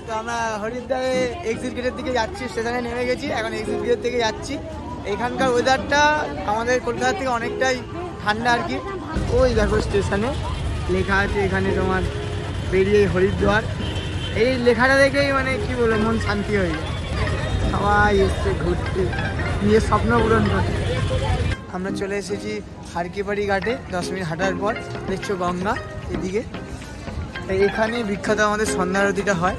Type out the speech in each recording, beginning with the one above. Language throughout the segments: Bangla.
তো আমরা হরিদ্বারে এক্সিট গেটের দিকে যাচ্ছি, স্টেশনে নেমে গেছি, এখন এক্সিট গেটের দিকে যাচ্ছি। এখানকার ওয়েদারটা আমাদের কলকাতা থেকে অনেকটাই ঠান্ডা আর কি। ওই দেখো স্টেশনে লেখা আছে এখানে তোমার বেরিয়ে হরিদ্বার, এই লেখাটা দেখেই মানে কি বলবো মন শান্তি হয়ে যায়। সবাই এসছে ঘুরতে, নিজের স্বপ্ন পূরণ করতে। আমরা চলে এসেছি হারকিবাড়ি ঘাটে, 10 মিনিট হাঁটার পর দেখছো গঙ্গা এদিকে। এখানে বিখ্যাত আমাদের সন্ধ্যা আরতিটা হয়।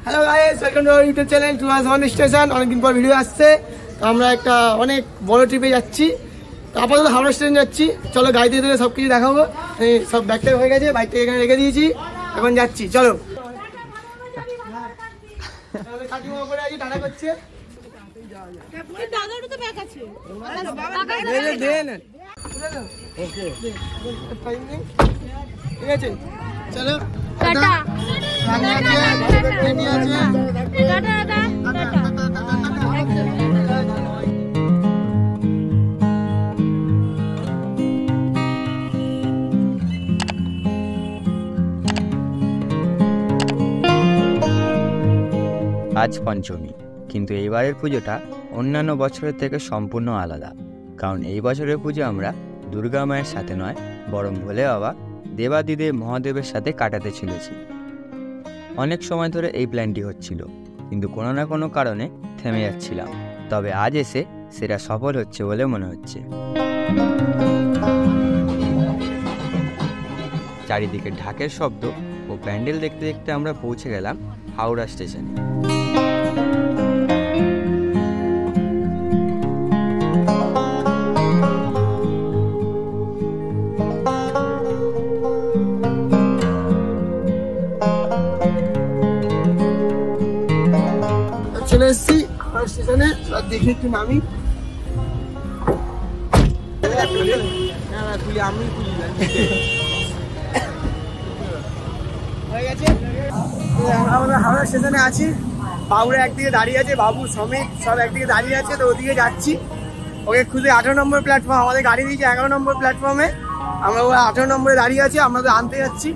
Hello guys, welcome to our YouTube channel to us one station. অনেকদিন পর ভিডিও আসছে, তো আমরা একটা অনেক বড় ট্রিপে যাচ্ছি। আপাতত হাওড়া স্টেশন যাচ্ছি, চলো গাড়িতে ধরে সব কিছু দেখাবো। সব ব্যাগটা হয়ে গেছে, বাইকটা এখানে রেখে দিয়েছি, এখন যাচ্ছি চলো। কাকিমা উপরে আছি, টাটা করছে। ঠিক আছে চলো টাটা। আজ পঞ্চমী, কিন্তু এইবারের পুজোটা অন্যান্য বছরের থেকে সম্পূর্ণ আলাদা। কারণ এই বছরের পুজো আমরা দুর্গা মায়ের সাথে নয়, বরং ভোলে বাবা দেবাদিদেব মহাদেবের সাথে কাটাতে চলেছি। অনেক সময় ধরে এই প্ল্যানটি হচ্ছিল, কিন্তু কোনো না কোনো কারণে থেমে যাচ্ছিলাম। তবে আজ এসে সেটা সফল হচ্ছে বলে মনে হচ্ছে। চারিদিকে ঢাকের শব্দ ও প্যান্ডেল দেখতে দেখতে আমরা পৌঁছে গেলাম হাওড়া স্টেশনে। চলে এসেছি হাওড়া স্টেশনে, দেখি একটু নামি। হয়ে গেছে, আমরা হাওড়া স্টেশনে আছি। বাবুরা একদিকে দাঁড়িয়ে আছে, বাবু সমেত সব একদিকে দাঁড়িয়ে আছে, তো ওদিকে যাচ্ছি। ওকে খুঁজে 18 নম্বর প্ল্যাটফর্ম, আমাদের গাড়ি দিয়েছে 11 নম্বর প্ল্যাটফর্মে, আমরা 18 নম্বরে দাঁড়িয়ে আছি, আমরা তো আনতে যাচ্ছি।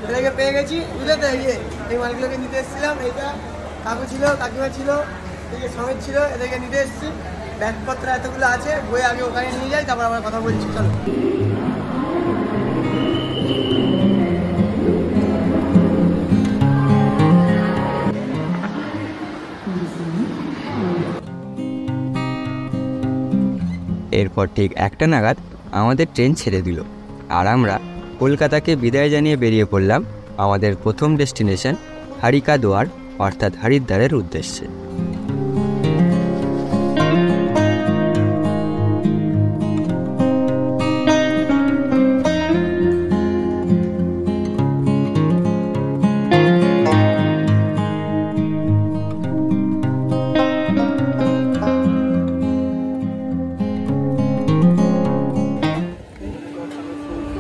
এটাকে পেয়ে গেছি, বুঝলে তো? এই মালগুলোকে নিতে এসেছিলাম। এইটা কাকু ছিল, কাকিমা ছিল, এই যে সমেত ছিল, এদেরকে নিতে এসেছি। ব্যাগপত্র এতগুলো আছে, বই আগে ওখানে নিয়ে যাই, তারপর আমরা কথা বলছি, চলো। এরপর ঠিক 1টা নাগাদ আমাদের ট্রেন ছেড়ে দিল, আর আমরা কলকাতাকে বিদায় জানিয়ে বেরিয়ে পড়লাম আমাদের প্রথম ডেস্টিনেশন হারিকাদুয়ার অর্থাৎ হরিদ্বারের উদ্দেশ্যে।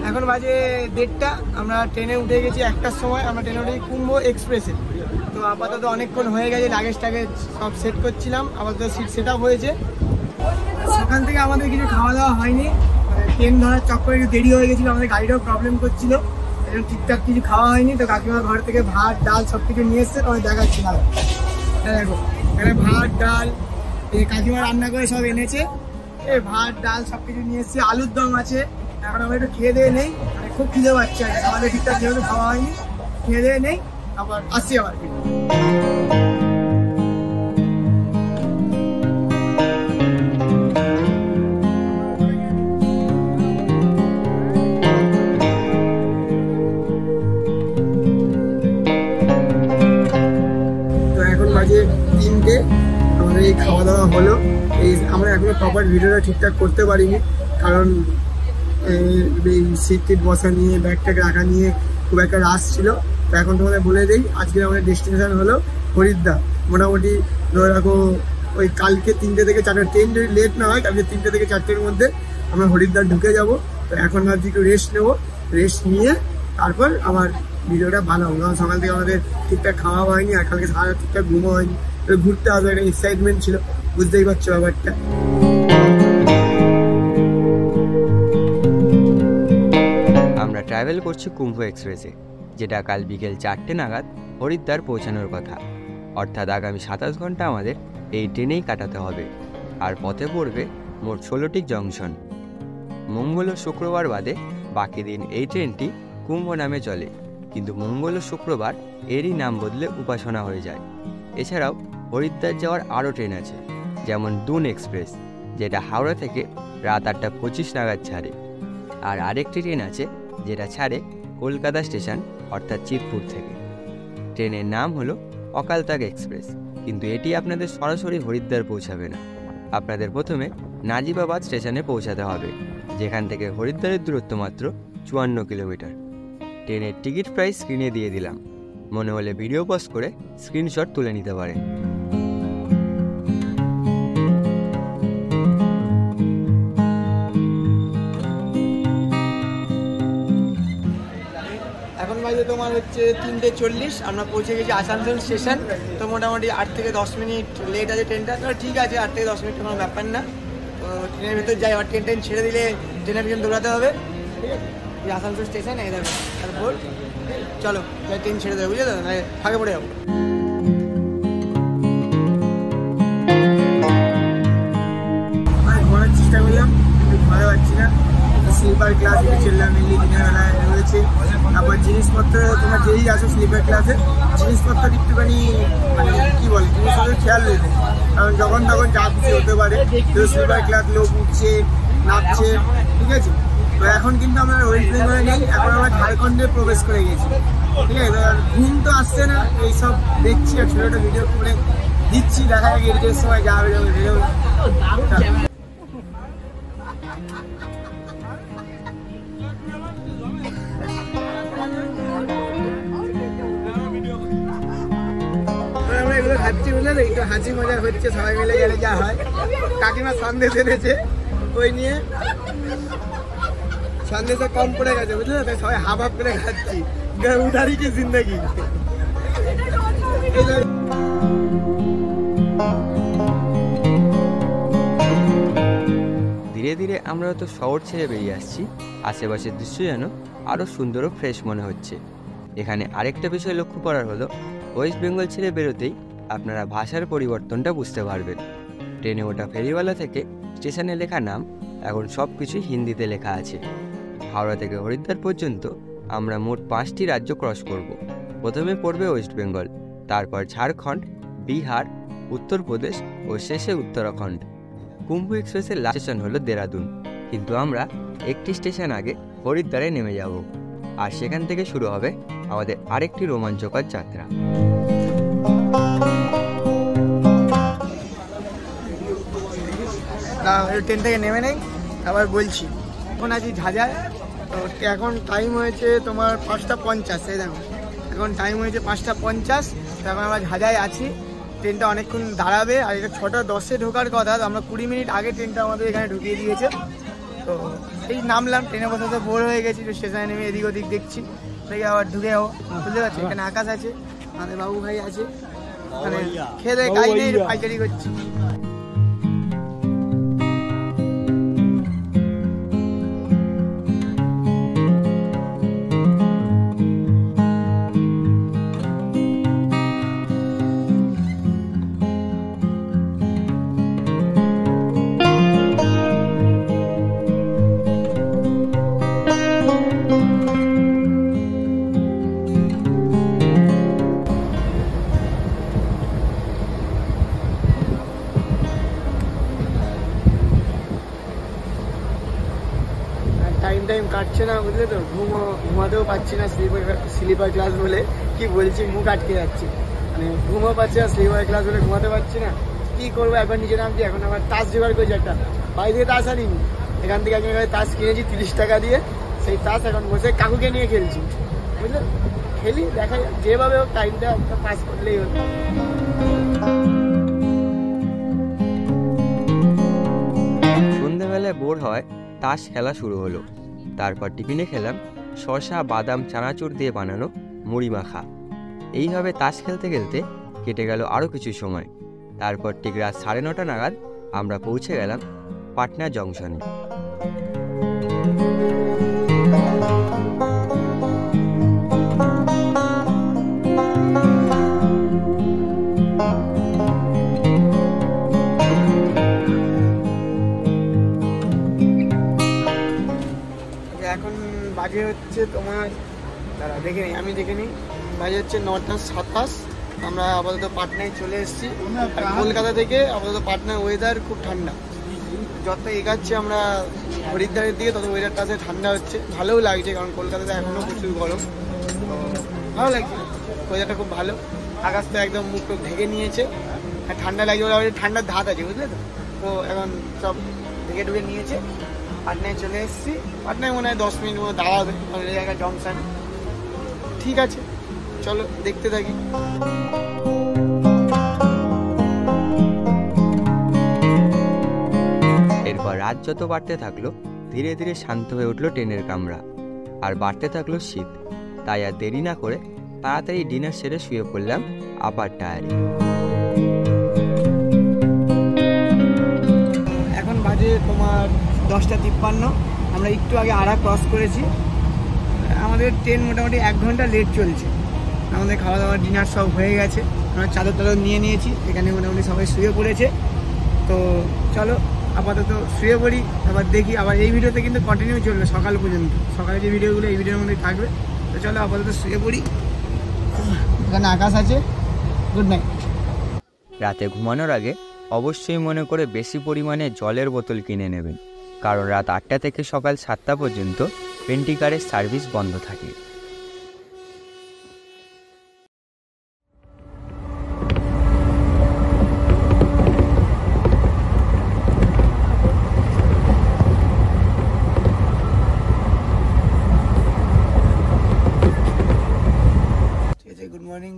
এখন বাজে 1:30, আমরা ট্রেনে উঠে গেছি 1টার সময়। আমরা ট্রেনে উঠে কুম্ভ এক্সপ্রেসে। তো আপাতত অনেকক্ষণ হয়ে গেছে, লাগেজ টাগেজ সব সেট করছিলাম, আপাতত সিট সেট আপ হয়েছে। সেখান থেকে আমাদের কিছু খাওয়া দাওয়া হয়নি, ট্রেন ধরার চক্করে একটু দেরি হয়ে গেছিলো, আমাদের গাড়িটাও প্রবলেম করছিল, এরকম ঠিকঠাক কিছু খাওয়া হয়নি। তো কাকিমা ঘর থেকে ভাত ডাল সব কিছু নিয়ে এসছে, তোমায় দেখাচ্ছিলাম। দেখো এখানে ভাত ডাল এই কাকিমা রান্না করে সব এনেছে, এই ভাত ডাল সব কিছু নিয়ে এসছে, আলুর দম আছে। এখন আমরা একটু খেয়ে দিয়ে নেই, মানে খুব খিদে পাচ্ছে, আমাদের ঠিকঠাক যেহেতু খাওয়া হয়নি, খেয়ে দিয়ে নেই, আবার আসছি আবার। আমাদের এই খাওয়া দাওয়া হলো। এই আমরা এখনো প্রপার ভিডিওটা ঠিকঠাক করতে পারিনি, কারণ এই সিট টিট বসা নিয়ে ব্যাগটাগ রাখা নিয়ে খুব একটা রাশ ছিল। তো এখন তোমাদের বলে দিই, আজকে আমাদের ডেস্টিনেশন হলো হরিদ্বার। মোটামুটি ধরে রাখো ওই কালকে 3টে থেকে 4টে, ট্রেন যদি লেট না হয় কালকে 3টে থেকে 4টের মধ্যে আমরা হরিদ্বার ঢুকে যাব। তো এখন ভাবছি একটু রেস্ট নেবো, রেস্ট নিয়ে তারপর আবার ভিডিওটা বানাবো, কারণ সকাল থেকে আমাদের ঠিকঠাক খাওয়া হয়নি আর কালকে সারা ঠিকঠাক ঘুমও হয়নি। ঘুরতে হবে, একটা এক্সাইটমেন্ট ছিল, বুঝতেই পারছো ব্যাপারটা। আমরা ট্রাভেল করছি কুম্ভ এক্সপ্রেসে, যেটা কাল বিকেল 4টে নাগাদ হরিদ্বার পৌঁছানোর কথা। অর্থাৎ আগামী 27 ঘন্টা আমাদের এই ট্রেনেই কাটাতে হবে। আর পথে পড়বে মোট 16টি জংশন। মঙ্গল ও শুক্রবার বাদে বাকি দিন এই ট্রেনটি কুম্ভ নামে চলে, কিন্তু মঙ্গল ও শুক্রবার এরই নাম বদলে উপাসনা হয়ে যায়। এছাড়াও হরিদ্বার যাওয়ার আরও ট্রেন আছে, যেমন দুন এক্সপ্রেস, যেটা হাওড়া থেকে রাত 8:25 নাগাদ ছাড়ে। আর আরেকটি ট্রেন আছে যেটা ছাড়ে কলকাতা স্টেশন অর্থাৎ চিতপুর থেকে। ট্রেনের নাম হলো অকালতাক এক্সপ্রেস, কিন্তু এটি আপনাদের সরাসরি হরিদ্বার পৌঁছাবে না। আপনাদের প্রথমে নাজিবাবাদ স্টেশনে পৌঁছাতে হবে, যেখান থেকে হরিদ্বারের দূরত্ব মাত্র 54 কিলোমিটার। ট্রেনের টিকিট প্রাইস স্ক্রিনে দিয়ে দিলাম, মনে হলে ভিডিও পজ করে স্ক্রিনশট তুলে নিতে পারেন। এখন বাজে তোমার হচ্ছে 3:40, আমরা পৌঁছে গেছি আসানসোল স্টেশন। তো মোটামুটি 8 থেকে 10 মিনিট লেট আছে ট্রেনটা। তো ঠিক আছে, 8 থেকে 10 মিনিট কোনো ব্যাপার না। তো ট্রেনের ভিতর যাই, আবার ট্রেন ছেড়ে দিলে ট্রেনের পিছনে দৌড়াতে হবে। ঠিক আছে, এই আসানসোল স্টেশন এই দেখো, তারপর চলো ট্রেন ছেড়ে দেবে, বুঝলে তো, ফাঁকে পড়ে যাবো। ঘোরার চেষ্টা করলাম কিন্তু ঘুমাতে পারছি না। স্লিপার ক্লাস ছিলাম, মেনলি দিনের বেলায় রয়েছে। তারপর জিনিসপত্র, তোমার যেই আসো স্লিপার ক্লাসে জিনিসপত্র একটুখানি মানে কী বলে, জিনিসপত্র খেয়াল রয়েছে, কারণ যখন তখন যা কিছু হতে পারে। তো স্লিপার ক্লাস লোক উঠছে নামছে, ঠিক আছে। তো এখন কিন্তু আমরা ওয়েস্ট বেঙ্গলে নেই, এখন আমরা ঝাড়খণ্ডে প্রবেশ করে গেছি। ঠিক আছে, তো ঘুম তো আসছে না, এইসব দেখছি আর ছোটো ছোটো ভিডিও করে দিচ্ছি, দেখা যাক এডিটের সময় যা হবে ভিডিও। এগুলো খাচ্ছি বুঝলে তো, একটু হাসি মজা হচ্ছে, সবাই মিলে গেলে যা হয়। কাকিমা সন্দেশ এনেছে, ওই নিয়ে সন্দেশে কম পড়ে গেছে বুঝলে তো, সবাই হাফ হাফ করে খাচ্ছি। উধারি কি জিন্দগি। ধীরে ধীরে আমরা তো শহর ছেড়ে বেরিয়ে আসছি, আশেপাশের দৃশ্য যেন আরও সুন্দর ও ফ্রেশ মনে হচ্ছে। এখানে আরেকটা বিষয় লক্ষ্য করার হলো, ওয়েস্ট বেঙ্গল ছেড়ে বেরোতেই আপনারা ভাষার পরিবর্তনটা বুঝতে পারবেন। ট্রেনে ওঠা ফেরিওয়ালা থেকে স্টেশনে লেখা নাম এখন সব কিছুই হিন্দিতে লেখা আছে। হাওড়া থেকে হরিদ্বার পর্যন্ত আমরা মোট 5টি রাজ্য ক্রস করব। প্রথমে পড়বে ওয়েস্ট বেঙ্গল, তারপর ঝাড়খণ্ড, বিহার, উত্তরপ্রদেশ ও শেষে উত্তরাখণ্ড। কুম্ভ এক্সপ্রেসের লাস্ট স্টেশন হলো দেরাদুন, কিন্তু আমরা একটি স্টেশন আগে হরিদ্বারে নেমে যাব, আর সেখান থেকে শুরু হবে আমাদের আরেকটি রোমাঞ্চকর যাত্রা। ট্রেন থেকে নেমে নেই, আবার বলছি এখন আছি ঝাঁঝায়। তো এখন টাইম হয়েছে তোমার 5:50, এই দেখো এখন টাইম হয়েছে 5:50। তো এখন আমরা ঝাঁঝায় আছি, ট্রেনটা অনেকক্ষণ দাঁড়াবে। আর এটা 6:10-এ ঢোকার কথা, আমরা 20 মিনিট আগে ট্রেনটা আমাদের এখানে ঢুকিয়ে দিয়েছে। তো এই নামলাম, ট্রেনে বসাতে বোর হয়ে গেছি, তো স্টেশনে নেমে এদিক ওদিক দেখছি, দেখি আবার ঢুকে যাবো, বুঝতে পারছি। এখানে আকাশ আছে, আমাদের বাবু ভাই আছে, মানে খেয়ে দেয় কাজ নেই, পাইকারি করছি। টাইম কাটছে না, বুঝলে তো, ঘুমাতেও পাচ্ছি না। স্লিপার ক্লাস বলে কি বলছি, মুখ আটকে যাচ্ছে, মানে ঘুমও পাচ্ছি না, স্লিপার ক্লাস বলে ঘুমাতে পারছি না। কি করবো, একবার নিজে নামছি। এখন আমার তাস জোগাড় করেছি, একটা বাড়ি থেকে তাস আনিনি, এখান থেকে আমি তাস কিনেছি 30 টাকা দিয়ে। সেই তাস এখন বসে কাকুকে নিয়ে খেলছি, বুঝলেন। খেলি, দেখা যেভাবে হোক টাইমটা একটা পাস করলেই হলো। সন্ধ্যেবেলায় বোর হয় তাস খেলা শুরু হলো। তারপর টিফিনে খেলাম শসা, বাদাম, চানাচুর দিয়ে বানানো মুড়ি মাখা। এইভাবে তাস খেলতে খেলতে কেটে গেল আরও কিছু সময়। তারপর ঠিক রাত 9:30 নাগাদ আমরা পৌঁছে গেলাম পাটনা জংশনে। এখন বাজে হচ্ছে তোমার, দাঁড়া দেখে নিই, আমি দেখে নিই, বাজে হচ্ছে 9:27। আমরা আপাতত পাটনায় চলে এসেছি। কলকাতা থেকে আপাতত পাটনার ওয়েদার খুব ঠান্ডা। যত এগাচ্ছি আমরা হরিদ্বারের দিকে তত ওয়েদারটা আসে ঠান্ডা হচ্ছে, ভালোও লাগছে, কারণ কলকাতাতে এখনও প্রচুর গরম। তো ভালো লাগছে, ওয়েদারটা খুব ভালো। আকাশটা একদম মুখ ঢেকে নিয়েছে, আর ঠান্ডা লাগছে, ওরা ঠান্ডার ধাত আছে, বুঝলে তো। তো এখন সব ঢেকে ঢুকে নিয়েছে। পাটনায় চলে এসেছি। পাটনায় মনে হয় 10 মিনিট মতো দাঁড়াবে, এই জায়গায় জংশন। ঠিক আছে, চলো দেখতে থাকি। এরপর রাত যত বাড়তে থাকলো ধীরে ধীরে শান্ত হয়ে উঠলো ট্রেনের কামরা, আর বাড়তে থাকলো শীত। তাই আর দেরি না করে তাড়াতাড়ি ডিনার সেরে শুয়ে পড়লাম আপার টায়ারে। এখন বাজে তোমার 10:53। আমরা একটু আগে আড়া ক্রস করেছি। আমাদের ট্রেন মোটামুটি 1 ঘন্টা লেট চলছে। আমাদের খাওয়া দাওয়া ডিনার সব হয়ে গেছে, আমরা চাদর টাদর নিয়ে নিয়েছি, এখানে মোটামুটি সবাই শুয়ে পড়েছে। তো চলো আপাতত শুয়ে পড়ি, আবার দেখি। আবার এই ভিডিওতে কিন্তু কন্টিনিউ চলবে সকাল পর্যন্ত, সকালে যে ভিডিওগুলো এই ভিডিওর মধ্যে থাকবে। তো চলো আপাতত শুয়ে পড়ি, এখানে আকাশ আছে। Good night. রাতে ঘুমানোর আগে অবশ্যই মনে করে বেশি পরিমাণে জলের বোতল কিনে নেবেন, কারণ রাত 8টা থেকে সকাল 7টা পর্যন্ত পেন্টিকারের সার্ভিস বন্ধ থাকে।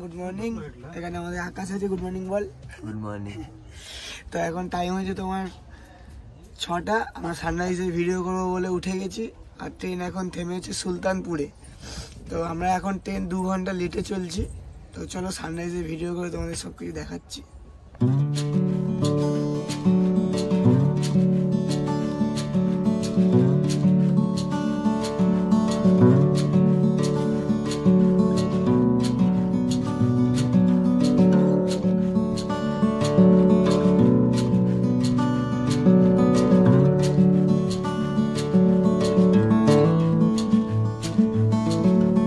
Good morning. এখানে আমাদের আকাশ আছে, গুড মর্নিং বল। Good morning. তো এখন টাইম হয়েছে তোমার 6টা। আমরা সানরাইজের ভিডিও করবো বলে উঠে গেছি, আর ট্রেন এখন থেমেছে সুলতানপুরে। তো আমরা এখন ট্রেন 2 ঘন্টা লেটে চলছি। তো চলো সানরাইজের ভিডিও করে তোমাদের সব কিছু দেখাচ্ছি।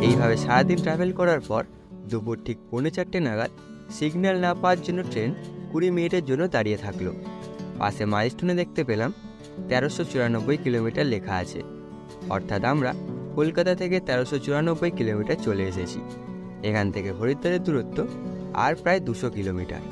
এইভাবে সারাদিন ট্রাভেল করার পর দুপুর ঠিক 4:45 নাগাদ সিগন্যাল না পাওয়ার জন্য ট্রেন 20 মিনিটের জন্য দাঁড়িয়ে থাকলো। পাশে মাইলস্টোনে দেখতে পেলাম 1394 কিলোমিটার লেখা আছে, অর্থাৎ আমরা কলকাতা থেকে 1394 কিলোমিটার চলে এসেছি। এখান থেকে হরিদ্বারের দূরত্ব আর প্রায় 200 কিলোমিটার।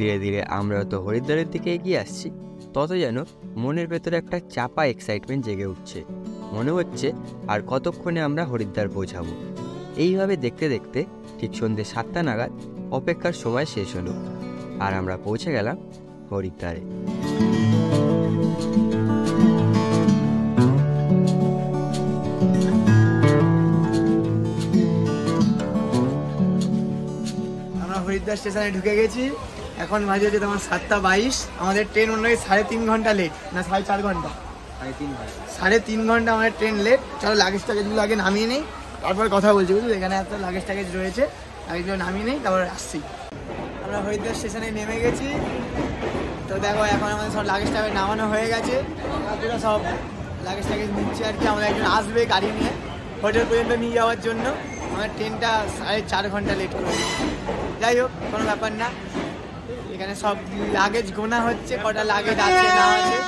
ধীরে ধীরে আমরা তো হরিদ্বারের দিকে এগিয়ে আসছি, তত যেন মনের ভেতরে একটা চাপা এক্সাইটমেন্ট জেগে উঠছে। মনে হচ্ছে আর কতক্ষণে আমরা হরিদ্বার পৌঁছাবো। এইভাবে দেখতে দেখতে ঠিক সন্ধ্যে 7টা নাগাদ অপেক্ষার সময় শেষ হলো, আর আমরা পৌঁছে গেলাম হরিদ্বারে। আমরা হরিদ্বার স্টেশনে ঢুকে গেছি। এখন বাজে হচ্ছে তোমার 7:22। আমাদের ট্রেন মনে হয় 3.5 ঘন্টা লেট, না 4.5 ঘন্টা, 3.5 ঘন্টা আমাদের ট্রেন লেট। চলো লাগেজ টাগেজগুলো আগে নামিয়ে নেই, তারপরে কথা বলছি, বুঝলি। এখানে একটা লাগেজ টাগেজ রয়েছে, লাগেজগুলো নামিয়ে নেই, তারপরে আসছি। আমরা হরিদ্বার স্টেশনে নেমে গেছি। তো দেখো এখন আমাদের সব লাগেজ টাগেজ নামানো হয়ে গেছে, পুরো সব লাগেজ টাগেজ নিচ্ছে আর কি। আমাদের একজন আসবে গাড়ি নিয়ে হোটেল পর্যন্ত নিয়ে যাওয়ার জন্য। আমার ট্রেনটা 4.5 ঘন্টা লেট করে দিচ্ছে। যাই হোক, কোনো ব্যাপার না। এখানে সব লাগেজ গোনা হচ্ছে, কটা লাগেজ আছে না আছে।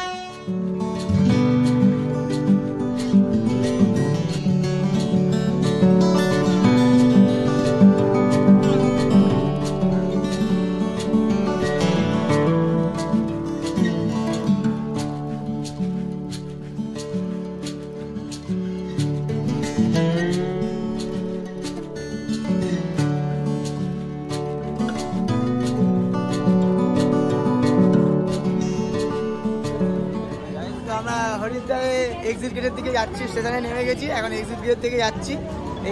হরিদ্বারে এক্সিট গেটের দিকে যাচ্ছি, স্টেশনে নেমে গেছি, এখন এক্সিট গেটের দিকে যাচ্ছি।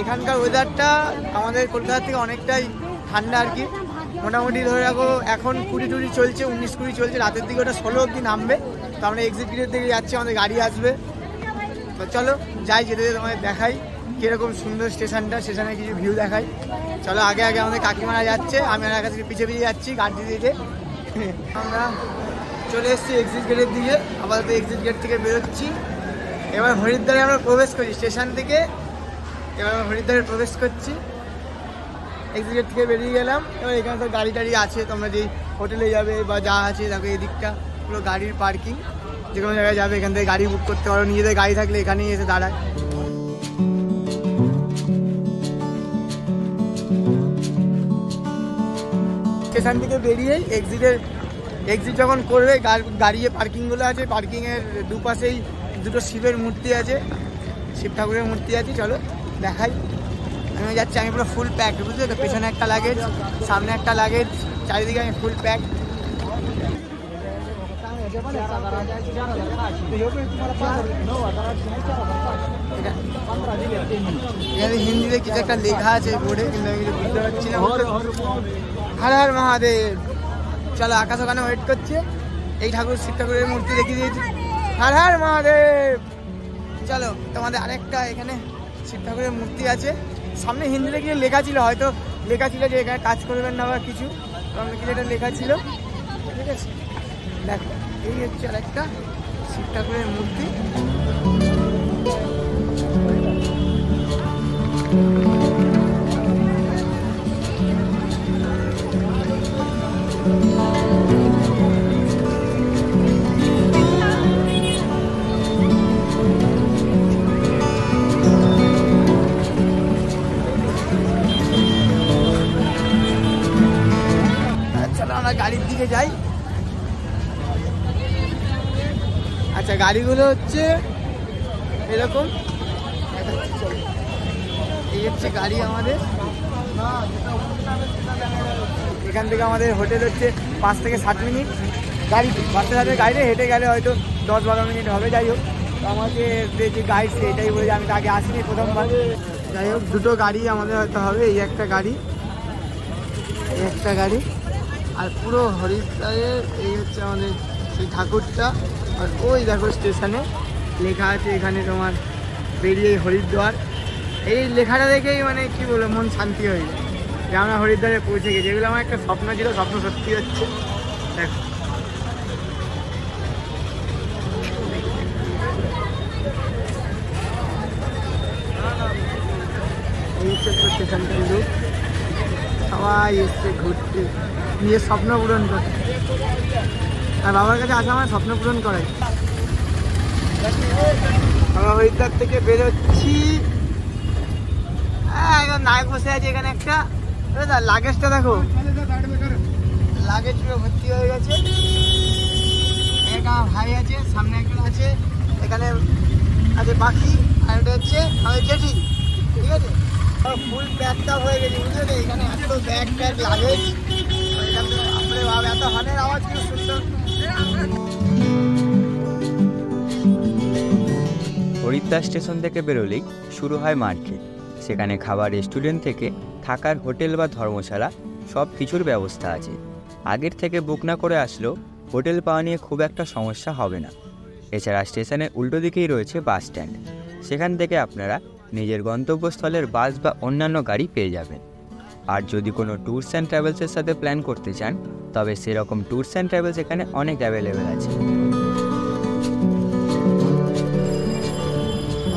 এখানকার ওয়েদারটা আমাদের কলকাতা থেকে অনেকটাই ঠান্ডা আর কি। মোটামুটি ধরে রাখো এখন 20-20 চলছে, 19-20 চলছে, রাতের দিকে ওটা 16 অবধি নামবে। তো আমরা এক্সিট গেটের দিকে যাচ্ছি, আমাদের গাড়ি আসবে। তো চলো যাই, যেতে যেতে তোমাদের দেখাই কীরকম সুন্দর স্টেশনটা, স্টেশনে কিছু ভিউ দেখাই। চলো আগে আগে আমাদের কাকিমারা যাচ্ছে, আমি আর কাছে পিছিয়ে পিছিয়ে যাচ্ছি গাড়ি দিতে। আমরা চলে এসেছি এক্সিট গেটের দিকে, আপাতত এক্সিট গেট থেকে বেরোচ্ছি। এবার হরিদ্বারে আমরা প্রবেশ করি স্টেশন থেকে। এবার হরিদ্বারে প্রবেশ করছি, এক্সিট গেট থেকে বেরিয়ে গেলাম। এবার এখানে তো গাড়ি টাড়ি আছে, তোমরা যেই হোটেলে যাবে বা যা আছে দেখো, এই দিকটা পুরো গাড়ির পার্কিং। যে কোনো জায়গায় যাবে এখান থেকে গাড়ি বুক করতে পারো, নিজেদের গাড়ি থাকলে এখানেই এসে দাঁড়ায়। স্টেশন থেকে বেরিয়েই এক্সিট যখন করবে, গাড়ি পার্কিংগুলো আছে, পার্কিংয়ের দুপাশেই দুটো শিবের মূর্তি আছে, শিব ঠাকুরের মূর্তি আছে। চলো দেখাই। আমি যাচ্ছি, আমি পুরো ফুল প্যাক, বুঝলে তো? পেছনে একটা লাগেজ, সামনে একটা লাগেজ, চারিদিকে আমি ফুল প্যাক। হিন্দিতে কিছু একটা লেখা আছে বোর্ডে, কিন্তু আমি কিছু বুঝতে পারছি না। হর হর মহাদেব। চলো আকাশ ওখানে ওয়েট করছে, এই ঠাকুর শিব ঠাকুরের মূর্তি দেখিয়ে দিয়েছি। হর হর মহাদেব। চলো, তোমাদের আরেকটা এখানে শিব ঠাকুরের মূর্তি আছে, সামনে হিন্দিতে কিছু লেখা ছিল, হয়তো লেখা ছিল যে এখানে কাজ করবেন না বা কিছু, কিছু একটা লেখা ছিল। ঠিক আছে, দেখো এই হচ্ছে আরেকটা শিব ঠাকুরের মূর্তি। গাড়ির দিকে যাই। আচ্ছা, গাড়িগুলো হচ্ছে এরকম, এই হচ্ছে গাড়ি আমাদের। এখান থেকে আমাদের হোটেল হচ্ছে 5 থেকে 7 মিনিট গাড়িতে, 5 থেকে 7 মিনিট গাড়িতে, হেঁটে গেলে হয়তো 10-12 মিনিট হবে। যাই হোক, তো আমাকে যে গাইড এটাই বলে যে আমি তো আগে আসিনি, প্রথমবার। যাই হোক, দুটো গাড়ি আমাদের হয়তো হবে, এই একটা গাড়ি, এই একটা গাড়ি। আর পুরো হরিদ্বারের এই হচ্ছে আমাদের সেই ঠাকুরটা। আর ওই দেখো স্টেশনে লেখা আছে এখানে তোমার বেরিয়ে হরিদ্বার। এই লেখাটা দেখেই মানে কি বলবো, মন শান্তি হয়ে যায় যে আমরা হরিদ্বারে পৌঁছে গেছি। এগুলো আমার একটা স্বপ্ন ছিল, স্বপ্ন সত্যি হচ্ছে। দেখো এই হচ্ছে স্টেশনটার লোক, সবাই এসছে ঘুরতে, নিজের স্বপ্ন পূরণ করতে। আর বাবার কাছে আসা আমার স্বপ্ন পূরণ করাই। আমরা হরিদ্বার থেকে বেরোচ্ছি, একদম নায়ক বসে আছে এখানে একটা। লাগেজটা দেখো, লাগেজ পুরো ভর্তি হয়ে গেছে। একটা ভাই আছে, সামনে একজন আছে, এখানে আছে বাকি, আর এটা হচ্ছে আমাদের জেঠি। ঠিক আছে, ফুল প্যাকটা হয়ে গেছে, বুঝলে তো? এখানে এত ব্যাগ ট্যাগ লাগেজ, এত হর্নের আওয়াজ কি সুন্দর। হরিদ্বার স্টেশন থেকে বেরোলেই শুরু হয় মার্কেট। সেখানে খাবার, রেস্টুরেন্ট থেকে থাকার হোটেল বা ধর্মশালা সব কিছুর ব্যবস্থা আছে। আগের থেকে বুক না করে আসলেও হোটেল পাওয়া নিয়ে খুব একটা সমস্যা হবে না। এছাড়া স্টেশনের উল্টো দিকেই রয়েছে বাস স্ট্যান্ড, সেখান থেকে আপনারা নিজের গন্তব্যস্থলের বাস বা অন্যান্য গাড়ি পেয়ে যাবেন। আর যদি কোনো ট্যুরস অ্যান্ড ট্রাভেলসের সাথে প্ল্যান করতে চান তবে সেরকম ট্যুরস অ্যান্ড ট্রাভেলস এখানে অনেক অ্যাভেলেবেল আছে।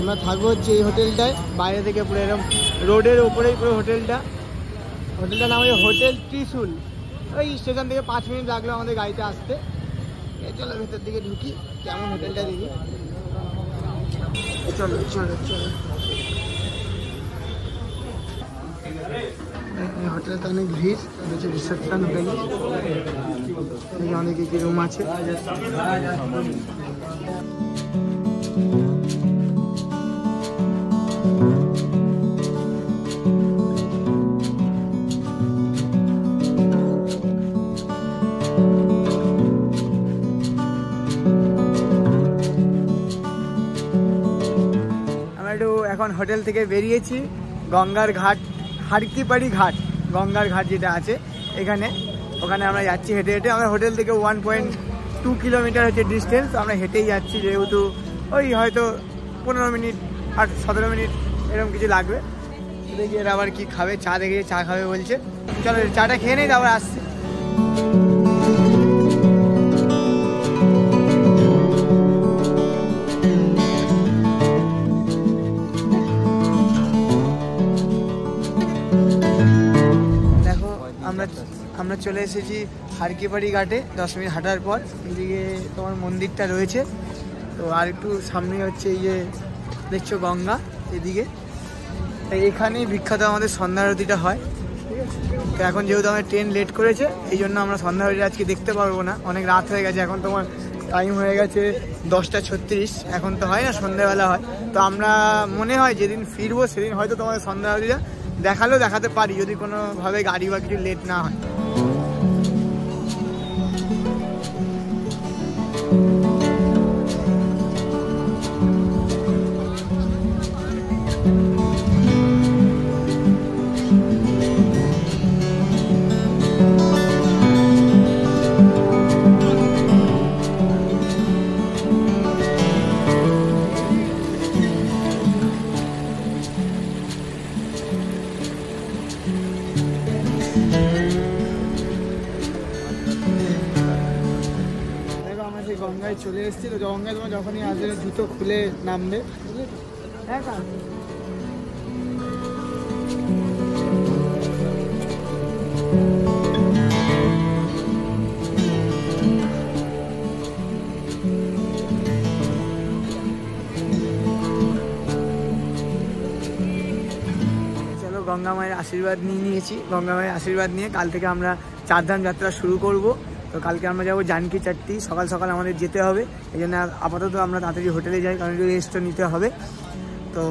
আমরা থাকবো হচ্ছে এই হোটেলটায়, বাইরে থেকে পুরো এরকম রোডের ওপরেই পুরো হোটেলটা। হোটেলটার নাম হচ্ছে হোটেল ত্রিশুল। ওই স্টেশন থেকে 5 মিনিট লাগলো আমাদের গাড়িতে আসতে। চলো ভেতর দিকে ঢুকি, কেমন হোটেলটা দেখি। চলো চলো চলো। এই হোটেলটা অনেক ভিড়, হচ্ছে রিসেপশন হোটেল। দেখি অনেক কি রুম আছে। এখন হোটেল থেকে বেরিয়েছি, গঙ্গার ঘাট, হারকিপাড়ি ঘাট, গঙ্গার ঘাট যেটা আছে এখানে, ওখানে আমরা যাচ্ছি হেঁটে হেঁটে। আমরা হোটেল থেকে 1.2 কিলোমিটার হচ্ছে ডিস্টেন্স, আমরা হেঁটেই যাচ্ছি, যেহেতু ওই হয়তো 15 মিনিট আর 17 মিনিট এরকম কিছু লাগবে। দেখি এরা আবার কি খাবে, চা দেখে চা খাবে বলছে। চলো চাটা খেয়ে নেই, তারপর আসছি। আমরা চলে এসেছি হারকিপাড়ি ঘাটে। 10 মিনিট হাঁটার পর এদিকে তোমার মন্দিরটা রয়েছে, তো আর একটু সামনে হচ্ছে এই যে দেখছো গঙ্গা, এদিকে এখানেই বিখ্যাত আমাদের সন্ধ্যা আরতিটা হয়। ঠিক আছে, তো এখন যেহেতু আমার ট্রেন লেট করেছে এই জন্য আমরা সন্ধ্যা আরতি আজকে দেখতে পারবো না, অনেক রাত হয়ে গেছে। এখন তোমার টাইম হয়ে গেছে 10:36, এখন তো হয় না, সন্ধ্যাবেলা হয়। তো আমরা মনে হয় যেদিন ফিরবো সেদিন হয়তো তোমাদের সন্ধ্যা আরতিটা দেখালেও দেখাতে পারি, যদি কোনোভাবে গাড়ি বা কিছু লেট না হয়। গঙ্গায় চলে এসেছি, তো গঙ্গায় তোমার যখনই আসবে জুতো খুলে নামবে, বুঝলে তো? হ্যাঁ, চলো গঙ্গা মায়ের আশীর্বাদ নিয়েছি। গঙ্গা মায়ের আশীর্বাদ নিয়ে কাল থেকে আমরা চারধাম যাত্রা শুরু করব। তো কালকে আমরা যাবো জানকী চাট্টি, সকাল সকাল আমাদের যেতে হবে, এই জন্য আপাতত আমরা তাড়াতাড়ি হোটেলে যাই, কারণ একটু রেস্টও নিতে হবে। তো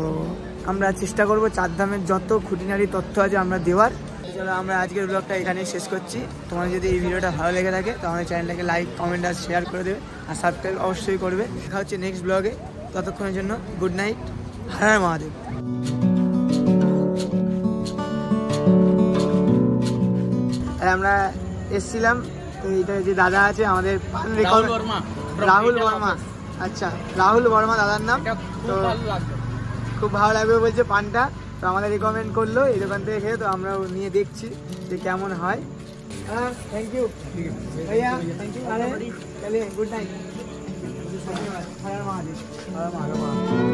আমরা চেষ্টা করব চারধামের যত খুঁটিনাটি তথ্য আছে আমরা দেওয়ার। চলো আমরা আজকের ব্লগটা এখানেই শেষ করছি। তোমার যদি এই ভিডিওটা ভালো লেগে থাকে তো আমাদের চ্যানেলটাকে লাইক, কমেন্ট আর শেয়ার করে দেবে, আর সাবস্ক্রাইব অবশ্যই করবে। দেখা হচ্ছে নেক্সট ব্লগে, ততক্ষণের জন্য গুড নাইট, হ্যাঁ মহাদেব। আমরা এসছিলাম, এইটা যে দাদা আছে আমাদের, রাহুল বর্মা। আচ্ছা, রাহুল বর্মা দাদার নাম। তো খুব ভালো লাগবে বলছে পানটা, তো আমাদের রিকমেন্ড করলো এই দোকান থেকে খেয়ে, তো আমরাও নিয়ে দেখছি যে কেমন হয়। হ্যাঁ, থ্যাংক ইউ ভাইয়া, থ্যাংক ইউ। চলে গুড নাইট, ধন্যবাদ, হর মহাদেব, হর মহাদেব।